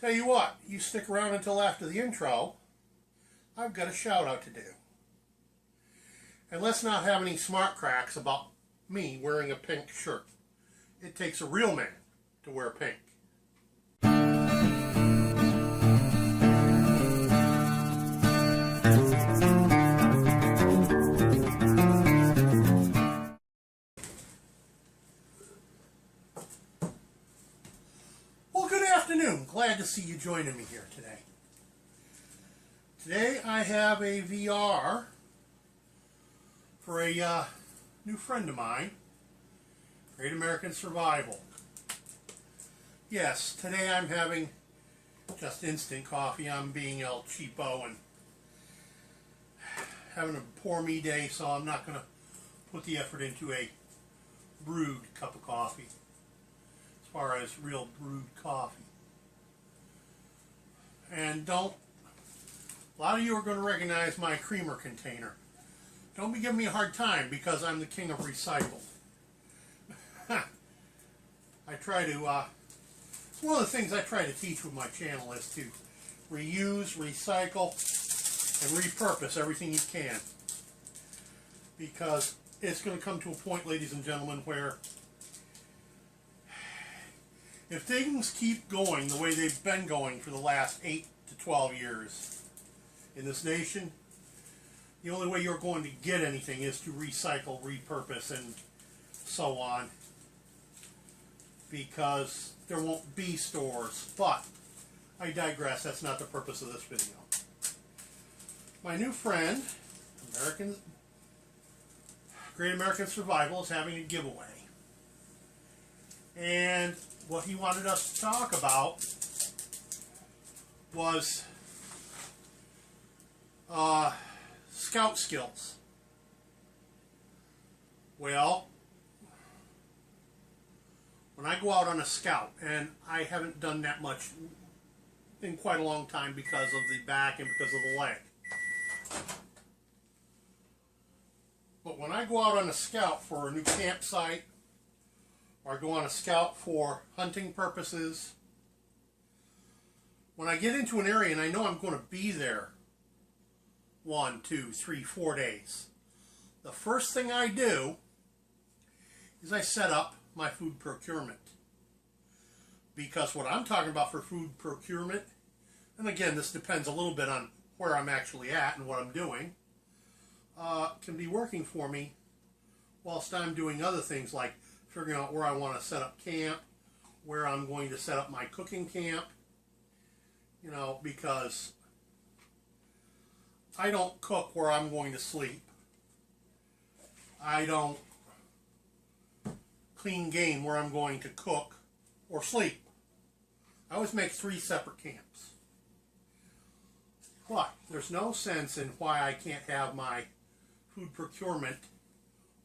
Tell you what, you stick around until after the intro, I've got a shout out to do. And let's not have any smart cracks about me wearing a pink shirt. It takes a real man to wear pink. Well, good afternoon. Glad to see you joining me here today. Today I have a VR for a new friend of mine, Great American Survival. Yes, today I'm having just instant coffee. I'm being El Cheapo and having a poor me day, so I'm not going to put the effort into a brewed cup of coffee as far as real brewed coffee. And a lot of you are going to recognize my creamer container. Don't be giving me a hard time because I'm the king of recycle. I try to, it's one of the things I try to teach with my channel is to reuse, recycle, and repurpose everything you can. Because it's going to come to a point, ladies and gentlemen, where if things keep going the way they've been going for the last 8 to 12 years in this nation, the only way you're going to get anything is to recycle, repurpose, and so on. Because there won't be stores. But I digress. That's not the purpose of this video. My new friend, Great American Survival, is having a giveaway. And what he wanted us to talk about was scout skills. Well, when I go out on a scout, and I haven't done that much in quite a long time because of the back and because of the leg. But when I go out on a scout for a new campsite, or go on a scout for hunting purposes, when I get into an area and I know I'm going to be there 1, 2, 3, 4 days, the first thing I do is I set up my food procurement. Because what I'm talking about for food procurement, and again this depends a little bit on where I'm actually at and what I'm doing, can be working for me whilst I'm doing other things like figuring out where I want to set up camp, where I'm going to set up my cooking camp, you know, because I don't cook where I'm going to sleep. I don't clean game where I'm going to cook or sleep. I always make 3 separate camps. But there's no sense in why I can't have my food procurement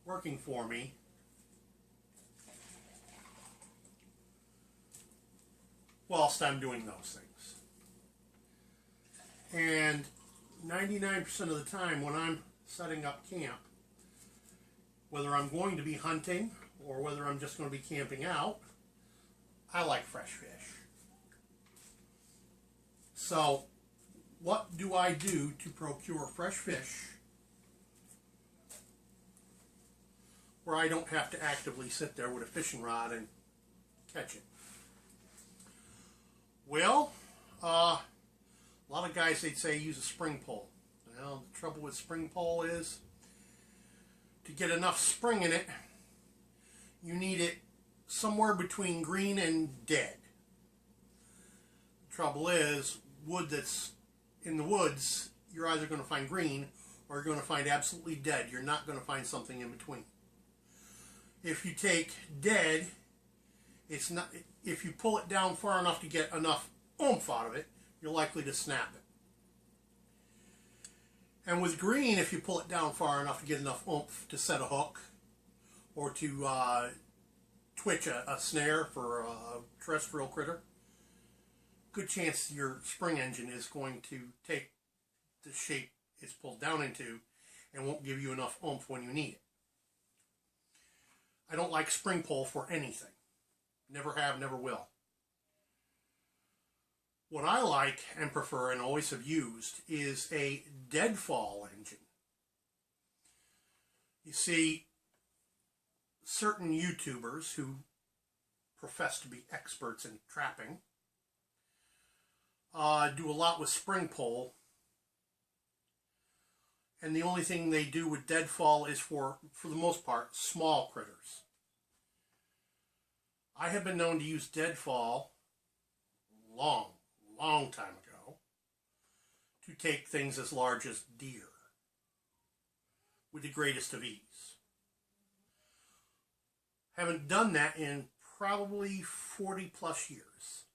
working for me whilst I'm doing those things. And 99% of the time when I'm setting up camp, whether I'm going to be hunting or whether I'm just going to be camping out, I like fresh fish. So, what do I do to procure fresh fish where I don't have to actively sit there with a fishing rod and catch it? Well, a lot of guys, they'd say use a spring pole. Well, the trouble with spring pole is to get enough spring in it, you need it somewhere between green and dead. The trouble is, wood that's in the woods, you're either going to find green or you're going to find absolutely dead. You're not going to find something in between. If you take dead, it's not. If you pull it down far enough to get enough oomph out of it, you're likely to snap it. And with green, if you pull it down far enough to get enough oomph to set a hook or to twitch a snare for a terrestrial critter, good chance your spring engine is going to take the shape it's pulled down into and won't give you enough oomph when you need it. I don't like spring pole for anything. Never have, never will. What I like and prefer and always have used is a deadfall engine. You see, certain YouTubers who profess to be experts in trapping do a lot with spring pole, and the only thing they do with deadfall is for the most part, small critters. I have been known to use deadfall long time ago to take things as large as deer with the greatest of ease. Haven't done that in probably 40 plus years.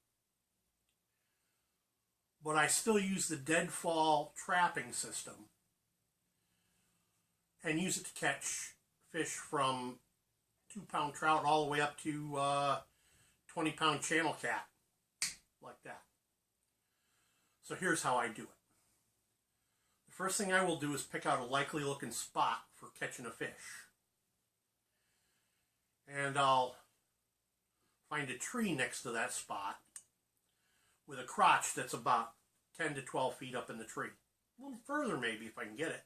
But I still use the deadfall trapping system and use it to catch fish from 2-pound trout all the way up to 20-pound channel cat, like that. So here's how I do it. The first thing I will do is pick out a likely looking spot for catching a fish. And I'll find a tree next to that spot with a crotch that's about 10 to 12 feet up in the tree. A little further maybe if I can get it.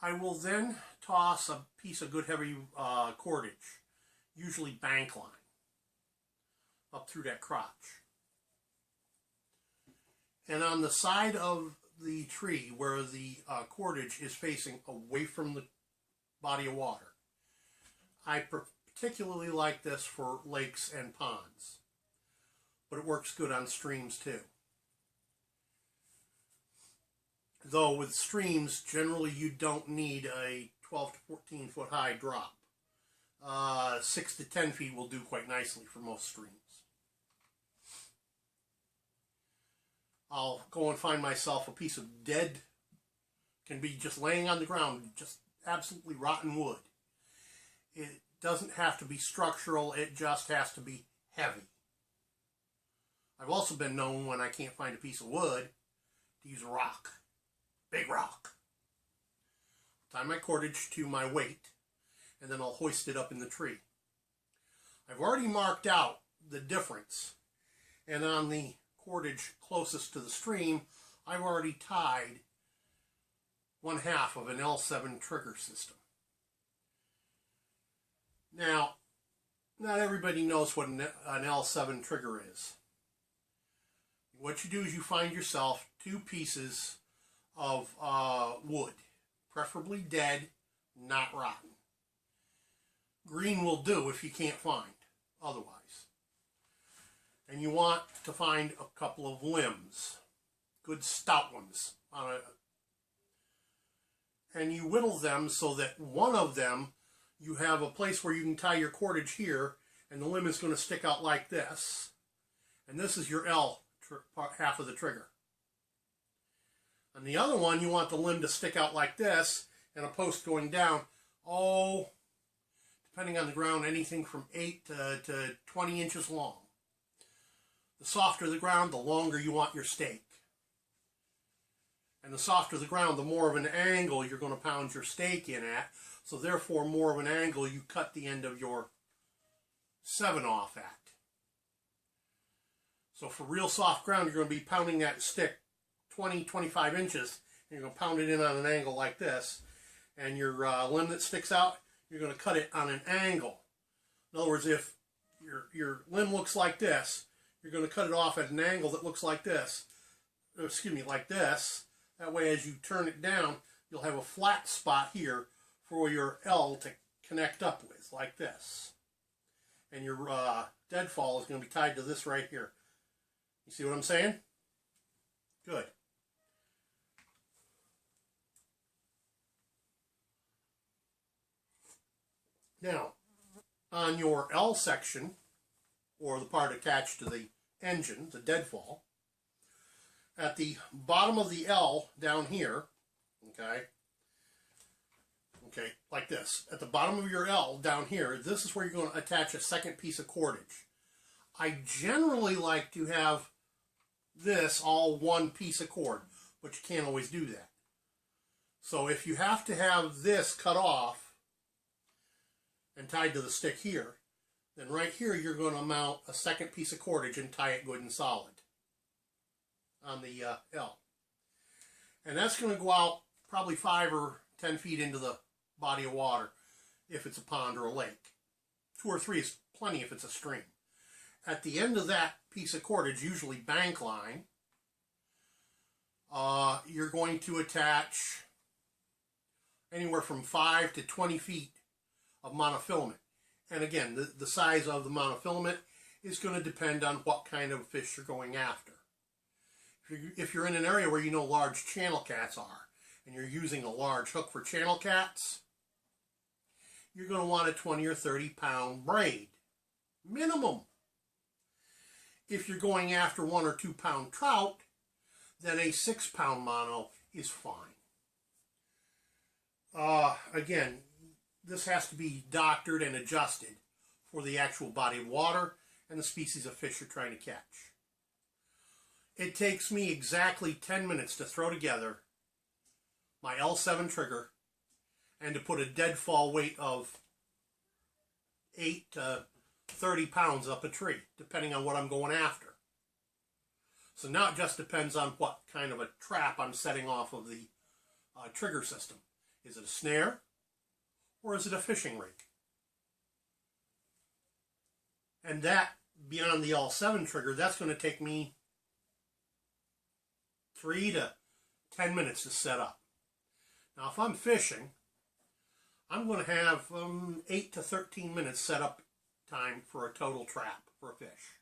I will then toss a piece of good heavy cordage, usually bank line, up through that crotch. And on the side of the tree where the cordage is facing away from the body of water, I particularly like this for lakes and ponds, but it works good on streams too. Though with streams, generally you don't need a 12 to 14 foot high drop. 6 to 10 feet will do quite nicely for most streams. I'll go and find myself a piece of dead, can be just laying on the ground, just absolutely rotten wood. It doesn't have to be structural, it just has to be heavy. I've also been known, when I can't find a piece of wood, to use a rock. Big rock. Tie my cordage to my weight, and then I'll hoist it up in the tree. I've already marked out the difference, and on the cordage closest to the stream, I've already tied 1/2 of an L7 trigger system. Now, not everybody knows what an L7 trigger is. What you do is you find yourself 2 pieces of wood, preferably dead, not rotten. Green will do if you can't find otherwise. And you want to find a couple of limbs, good stout ones, and you whittle them so that one of them, you have a place where you can tie your cordage here, and the limb is going to stick out like this, and this is your L half of the trigger. On the other one, you want the limb to stick out like this, and a post going down, depending on the ground, anything from 8 to 20 inches long. The softer the ground, the longer you want your stake. And the softer the ground, the more of an angle you're going to pound your stake in at, so therefore more of an angle you cut the end of your 7 off at. So for real soft ground, you're going to be pounding that stick 20, 25 inches, and you're going to pound it in on an angle like this, and your limb that sticks out, you're going to cut it on an angle. In other words, if your limb looks like this, you're going to cut it off at an angle that looks like this, like this. That way, as you turn it down, you'll have a flat spot here for your L to connect up with, like this. And your deadfall is going to be tied to this right here. You see what I'm saying? Good. Now, on your L section, or the part attached to the engine, the deadfall, at the bottom of the L down here, okay, like this. At the bottom of your L down here, this is where you're going to attach a second piece of cordage. I generally like to have this all one piece of cord, but you can't always do that. So if you have to have this cut off and tied to the stick here, Then right here you're going to mount a second piece of cordage and tie it good and solid on the L. And that's going to go out probably 5 or 10 feet into the body of water if it's a pond or a lake. 2 or 3 is plenty if it's a stream. At the end of that piece of cordage, usually bank line, you're going to attach anywhere from 5 to 20 feet of monofilament. And again, the size of the monofilament is going to depend on what kind of fish you're going after. If you're in an area where you know large channel cats are, and you're using a large hook for channel cats, you're going to want a 20 or 30 pound braid, minimum. If you're going after 1 or 2 pound trout, then a 6 pound mono is fine. Again, this has to be doctored and adjusted for the actual body of water and the species of fish you're trying to catch. It takes me exactly 10 minutes to throw together my L7 trigger and to put a deadfall weight of 8 to 30 pounds up a tree, depending on what I'm going after. So now it just depends on what kind of a trap I'm setting off of the trigger system. Is it a snare or is it a fishing rig? And that, beyond the L7 trigger, that's going to take me 3 to 10 minutes to set up. Now if I'm fishing, I'm going to have 8 to 13 minutes set up time for a total trap for a fish.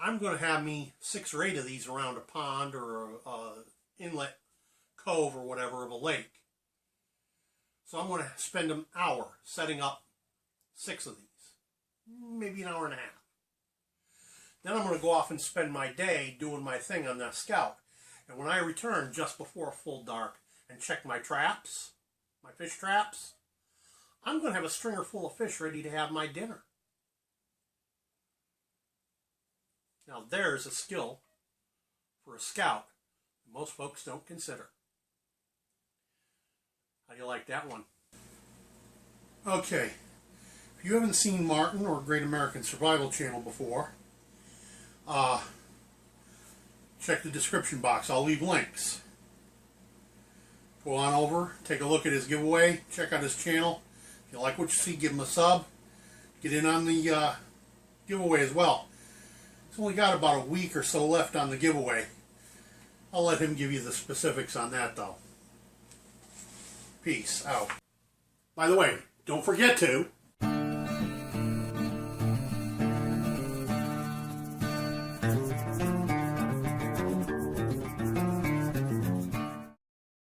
I'm going to have me 6 or 8 of these around a pond or a inlet cove or whatever of a lake. So I'm going to spend an hour setting up 6 of these, maybe an hour and a half. Then I'm going to go off and spend my day doing my thing on that scout. And when I return just before full dark and check my traps, my fish traps, I'm going to have a stringer full of fish ready to have my dinner. Now there's a skill for a scout that most folks don't consider. How do you like that one? Okay, if you haven't seen Martin or Great American Survival Channel before, check the description box. I'll leave links. Go on over, take a look at his giveaway, check out his channel. If you like what you see, give him a sub. Get in on the giveaway as well. He's only got about a week or so left on the giveaway. I'll let him give you the specifics on that though. Peace out. By the way, don't forget to